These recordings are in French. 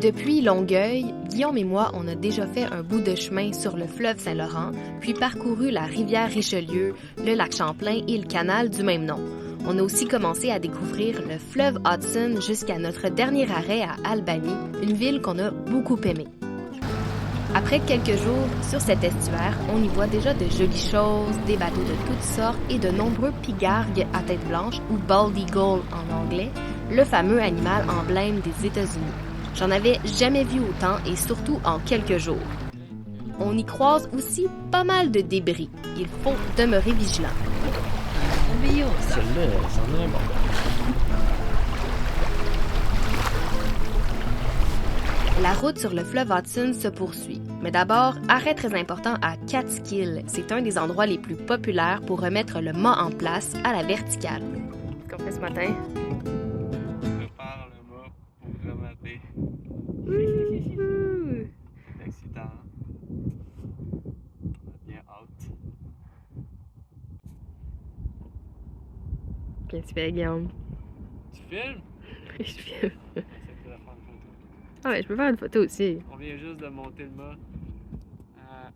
Depuis Longueuil, Guillaume et moi, on a déjà fait un bout de chemin sur le fleuve Saint-Laurent, puis parcouru la rivière Richelieu, le lac Champlain et le canal du même nom. On a aussi commencé à découvrir le fleuve Hudson jusqu'à notre dernier arrêt à Albany, une ville qu'on a beaucoup aimée. Après quelques jours sur cet estuaire, on y voit déjà de jolies choses, des bateaux de toutes sortes et de nombreux pigargues à tête blanche ou bald eagle en anglais, le fameux animal emblème des États-Unis. J'en avais jamais vu autant et surtout en quelques jours. On y croise aussi pas mal de débris. Il faut demeurer vigilant. Celle-là, c'en est bon. La route sur le fleuve Hudson se poursuit. Mais d'abord, arrêt très important à Catskill. C'est un des endroits les plus populaires pour remettre le mât en place à la verticale. Qu'est-ce qu'on fait ce matin? Prépare le mât pour remater. C'est excitant. On a bien hâte. Qu'est-ce que tu fais, Guillaume? Tu filmes? Je filme. C'est de faire une photo. Ah ouais, je peux faire une photo aussi. On vient juste de monter le mât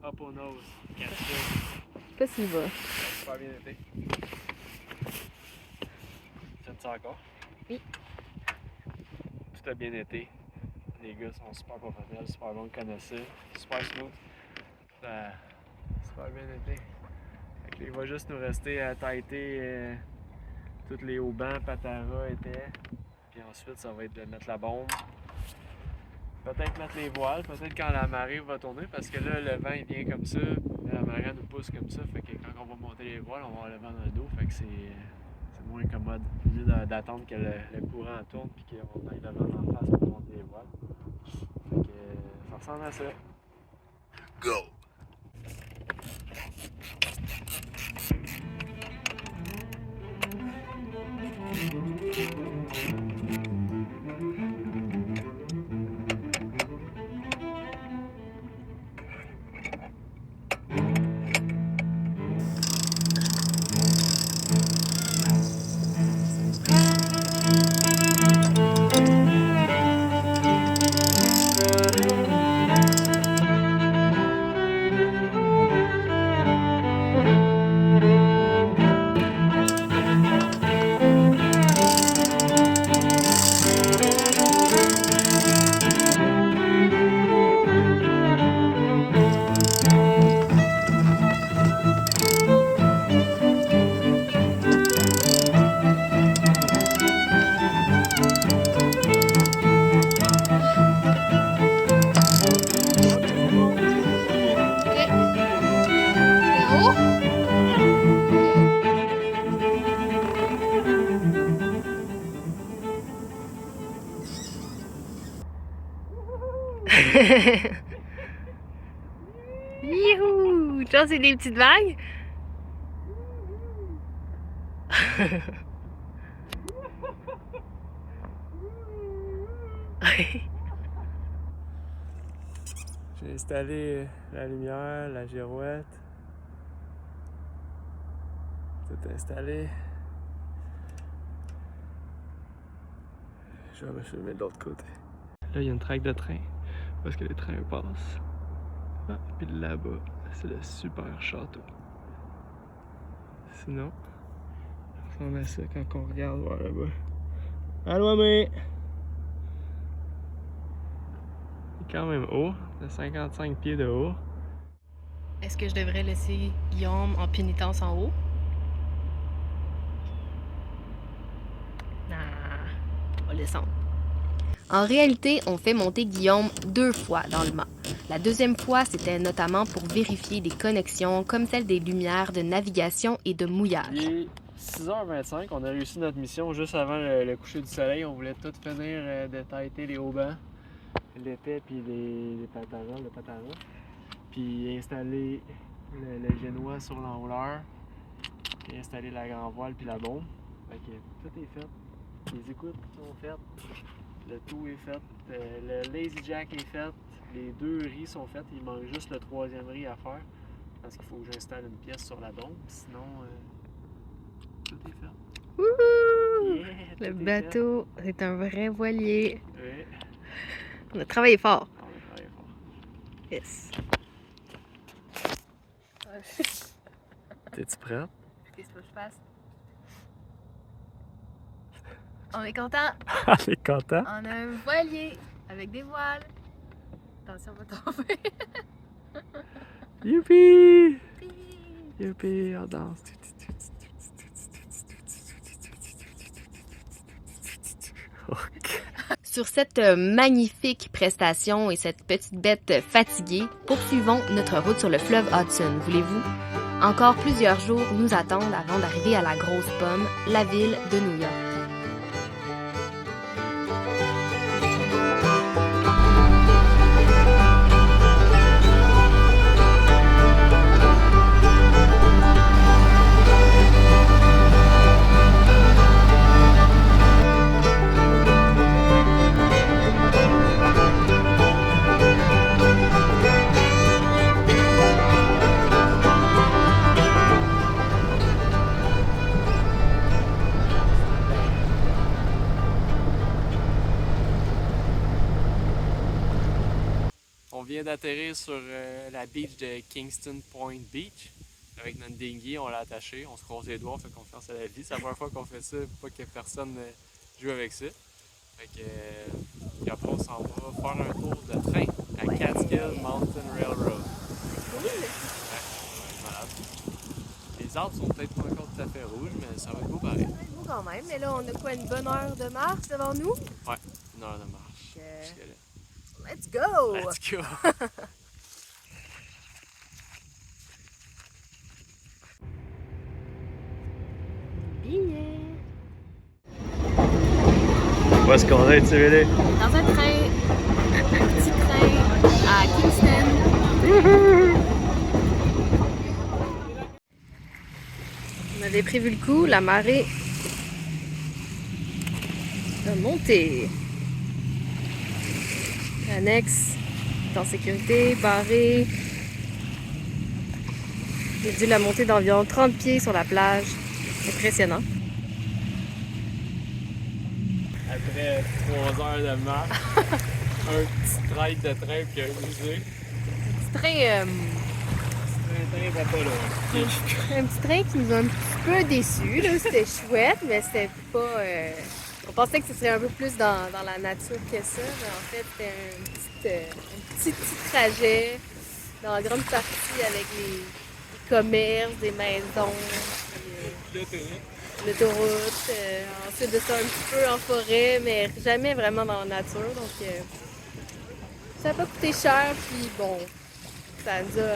up au nose. Catskill. Qu'est-ce qu'il va? Super bien été. Faites ça encore? Oui. Tout a bien été. Les gars sont super professionnels, super bons, connaisseurs, super smooth. Super bien été. Fait que là, il va juste nous rester à tighter tous les haubans, patara étaient. Puis ensuite, ça va être de mettre la bombe. Peut-être mettre les voiles, peut-être quand la marée va tourner, parce que là, le vent il vient comme ça, la marée nous pousse comme ça, fait que quand on va monter les voiles, on va avoir le vent dans le dos, fait que c'est moins commode. Au lieu d'attendre que le courant tourne puis qu'on aille le vent en face pour monter les voiles. Fait que ça ressemble à ça. Go! Youhou! Genre, c'est des petites vagues? J'ai installé la lumière, la girouette. Tout installé. Je vais me filmer de l'autre côté. Là, il y a une traque de train. Parce que les trains passent. Ah, puis là-bas, c'est le super château. Sinon, ça ressemble à ça quand on regarde voir là-bas. Allô, Amé! Il est quand même haut, de 55 pieds de haut. Est-ce que je devrais laisser Guillaume en pénitence en haut? On va descendre. En réalité, on fait monter Guillaume 2 fois dans le mât. La deuxième fois, c'était notamment pour vérifier des connexions comme celle des lumières de navigation et de mouillage. Il est 6h25, on a réussi notre mission juste avant le coucher du soleil. On voulait tout finir de tighter les haubans, l'épais puis les pataras, le patara. Puis installer le génois sur l'enrouleur, puis installer la grand voile puis la bombe. Fait que tout est fait. Les écoutes sont faites, le tout est fait, le lazy jack est fait, les 2 riz sont faits, il manque juste le 3e riz à faire parce qu'il faut que j'installe une pièce sur la bombe, sinon tout est fait. Wouhou! Yeah, Le tout est bateau, c'est un vrai voilier. fait. Ouais. On a travaillé fort. On a travaillé fort. Yes. T'es-tu prête? Qu'est-ce que je fasse? On est content. On est content. On a un voilier avec des voiles. Attention, on va tomber. Youpi! Youpi, on danse. Sur cette magnifique prestation et cette petite bête fatiguée, poursuivons notre route sur le fleuve Hudson, voulez-vous? Encore plusieurs jours nous attendent avant d'arriver à la Grosse Pomme, la ville de New York. On vient d'atterrir sur la beach de Kingston Point Beach. Avec notre dinghy, on l'a attaché, on se croise les doigts, on fait confiance à la vie. C'est la première fois qu'on fait ça, pas que personne joue avec ça. Fait que, puis après, on s'en va faire un tour de train à Catskill Mountain Railroad. Cool. Ouais, malade. Les arbres sont peut-être pas encore tout à fait rouges, mais ça va être beau pareil. C'est beau quand même, mais là on a quoi, une bonne heure de marche devant nous? Ouais, une heure de marche. Jusque là. Let's go! Let's go! Billet! Où est-ce qu'on est, Thierry? Dans un train, un petit train à Kingston. On avait prévu le coup, la marée a monté. L'annexe est en sécurité, barrée. J'ai dû la monter d'environ 30 pieds sur la plage. Impressionnant. Après 3 heures de marche, un petit train de train puis un musée. Petit train, Un train va pas là. un petit train qui nous a un petit peu déçus. Là. C'était chouette, mais c'était pas... On pensait que ce serait un peu plus dans la nature que ça, mais en fait, c'était un petit trajet dans la grande partie avec les commerces, des maisons, puis, l'autoroute. Ensuite de ça, un petit peu en forêt, mais jamais vraiment dans la nature. Donc, ça n'a pas coûté cher, puis bon, ça nous a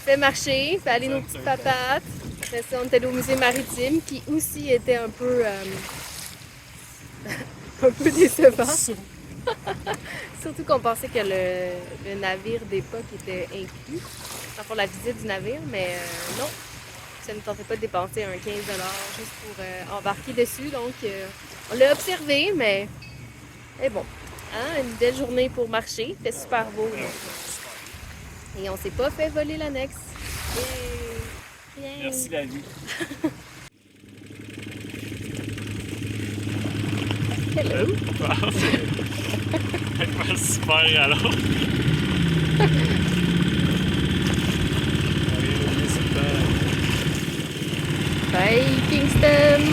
fait marcher, fait aller nos petites patates. Après ça, on est allé au musée maritime, qui aussi était un peu décevant. Surtout qu'on pensait que le navire d'époque était inclus pour la visite du navire, mais non. Ça ne tentait pas de dépenser un 15$ juste pour embarquer dessus. Donc, on l'a observé, mais bon. Hein, une belle journée pour marcher. C'était super beau. Donc. Et on s'est pas fait voler l'annexe. Merci la vie. Hello. Wow, super alors. Bye Kingston.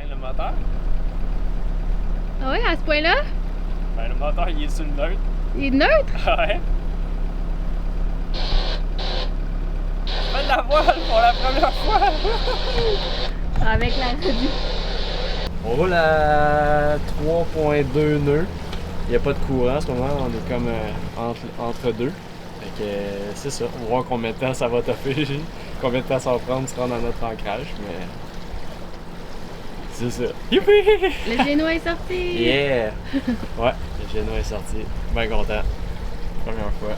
Le moteur? Ah oui, à ce point-là? Ben, le moteur, il est sur le neutre. Il est neutre? Ouais. Fais de la voile pour la première fois! Avec la redue. On roule à 3.2 nœuds. Il n'y a pas de courant en ce moment, on est comme entre deux. Fait que c'est ça, on va voir combien de temps ça va toffer, combien de temps ça va prendre de se rendre à notre ancrage, mais c'est ça. Youpi! Le génois est sorti! Yeah! Ouais, le génois est sorti. Bien content. Première fois.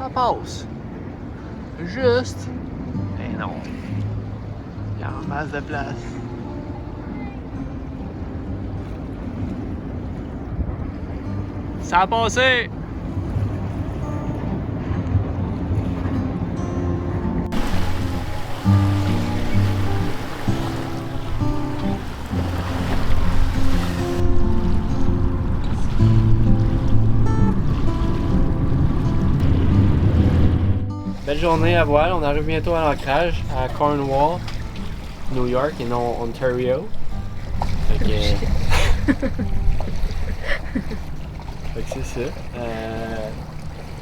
Ça passe. Juste. Mais non. Il y a en masse de place. Ça a passé! Belle journée à voile, on arrive bientôt à l'ancrage à Cornwall, New York et non Ontario. Fait que, fait que c'est ça.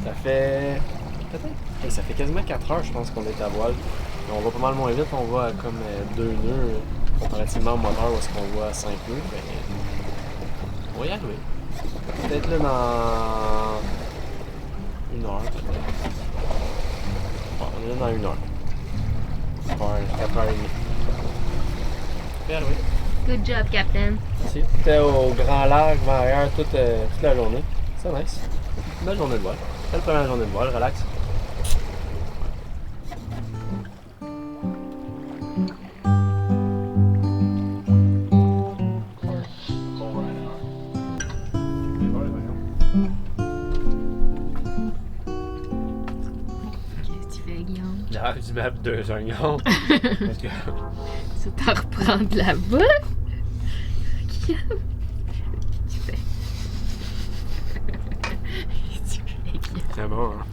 Ça fait. Peut-être. Ça fait quasiment 4 heures, je pense, qu'on est à voile. Et on va pas mal moins vite, on va à comme 2 nœuds comparativement au moteur où est-ce qu'on va à 5 nœuds. Ben, on va y arriver. Peut-être là dans 1 heure, peut-être. Bon, on est là dans 1 heure. 4h30. Bien, oui. Good job, Captain. Merci. J'étais au Grand Large, vers arrière, toute la journée. C'est nice. Belle journée de voile. Belle première journée de voile, relax. Qu'est-ce que tu fais, Guillaume? J'arrête du map 2 oignons. Ça t'en reprend de la bouffe? Guillaume? Tu fais. Tu fais, Guillaume. C'est bon, hein?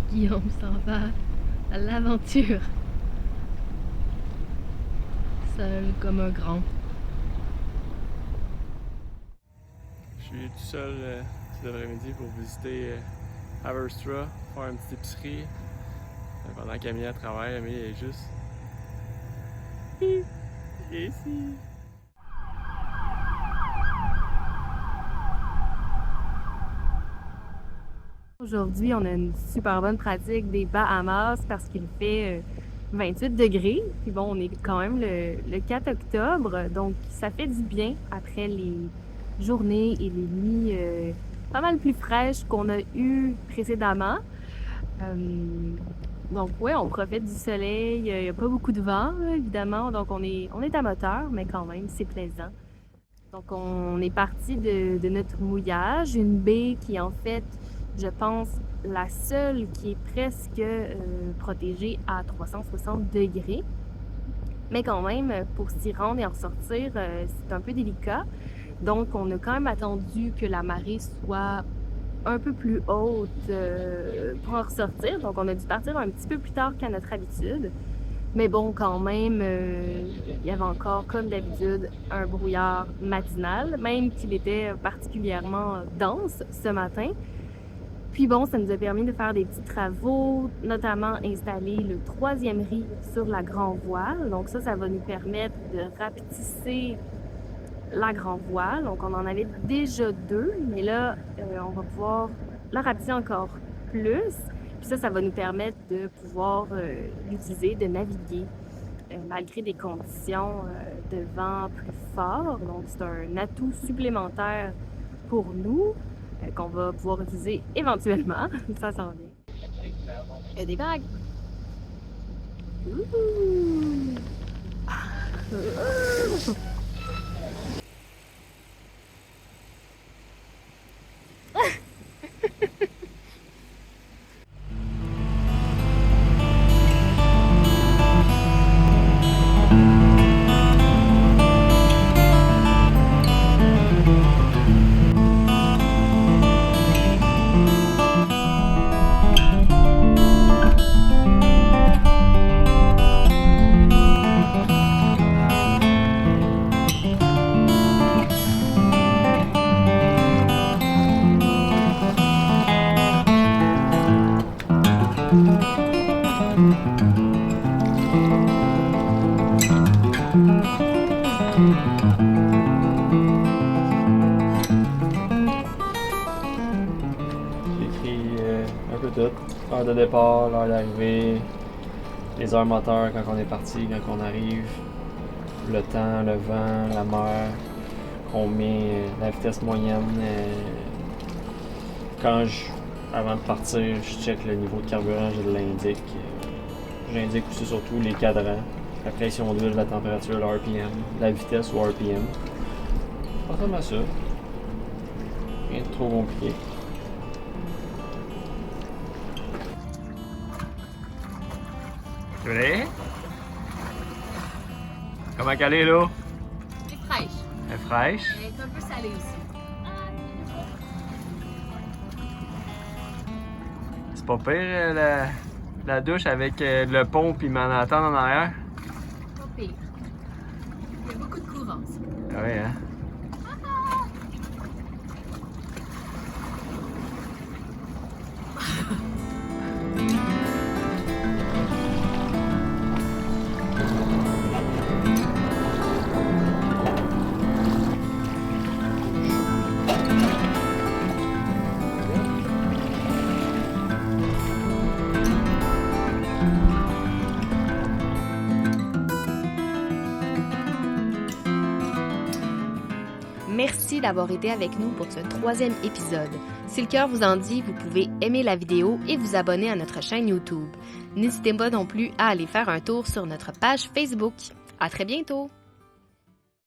Guillaume s'en va à l'aventure. Seul comme un grand. Je suis tout seul cet après-midi pour visiter Haverstraw, faire une petite épicerie. Pendant qu'Amélie travaille, Amélie est juste ici. Aujourd'hui, on a une super bonne pratique des Bahamas parce qu'il fait 28 degrés. Puis bon, on est quand même le 4 octobre, donc ça fait du bien après les journées et les nuits pas mal plus fraîches qu'on a eues précédemment. Donc ouais, on profite du soleil, il n'y a pas beaucoup de vent, là, évidemment, donc on est à moteur, mais quand même, c'est plaisant. Donc on est parti de notre mouillage, une baie qui est en fait, je pense, la seule qui est presque protégée à 360 degrés. Mais quand même, pour s'y rendre et en ressortir, c'est un peu délicat. Donc on a quand même attendu que la marée soit un peu plus haute pour en ressortir. Donc on a dû partir un petit peu plus tard qu'à notre habitude. Mais bon, quand même, il y avait encore, comme d'habitude, un brouillard matinal, même qu'il était particulièrement dense ce matin. Puis bon, ça nous a permis de faire des petits travaux, notamment installer le 3e riz sur la grand voile. Donc ça va nous permettre de rapetisser la grand voile. Donc on en avait déjà 2, mais là, on va pouvoir la rapetisser encore plus. Puis ça va nous permettre de pouvoir l'utiliser, de naviguer malgré des conditions de vent plus forts. Donc c'est un atout supplémentaire pour nous qu'on va pouvoir utiliser éventuellement. Ça s'en vient. Il y a des vagues. Ouh. tout. L'heure de départ, l'heure d'arrivée, les heures moteurs quand on est parti, quand on arrive, le temps, le vent, la mer, combien, la vitesse moyenne. Avant de partir, je check le niveau de carburant, je l'indique. J'indique aussi surtout les cadrans, la pression d'huile, la température, le RPM, la vitesse ou RPM. Ça ressemble à ça. Rien de trop compliqué. Julie? Comment qu'elle est là? Elle est fraîche. Elle est fraîche. Elle est un peu salée aussi. C'est pas pire la douche avec le pont puis Manhattan en arrière? Pas pire. Il y a beaucoup de courant, ça. Ah oui, hein? Merci d'avoir été avec nous pour ce 3e épisode. Si le cœur vous en dit, vous pouvez aimer la vidéo et vous abonner à notre chaîne YouTube. N'hésitez pas non plus à aller faire un tour sur notre page Facebook. À très bientôt!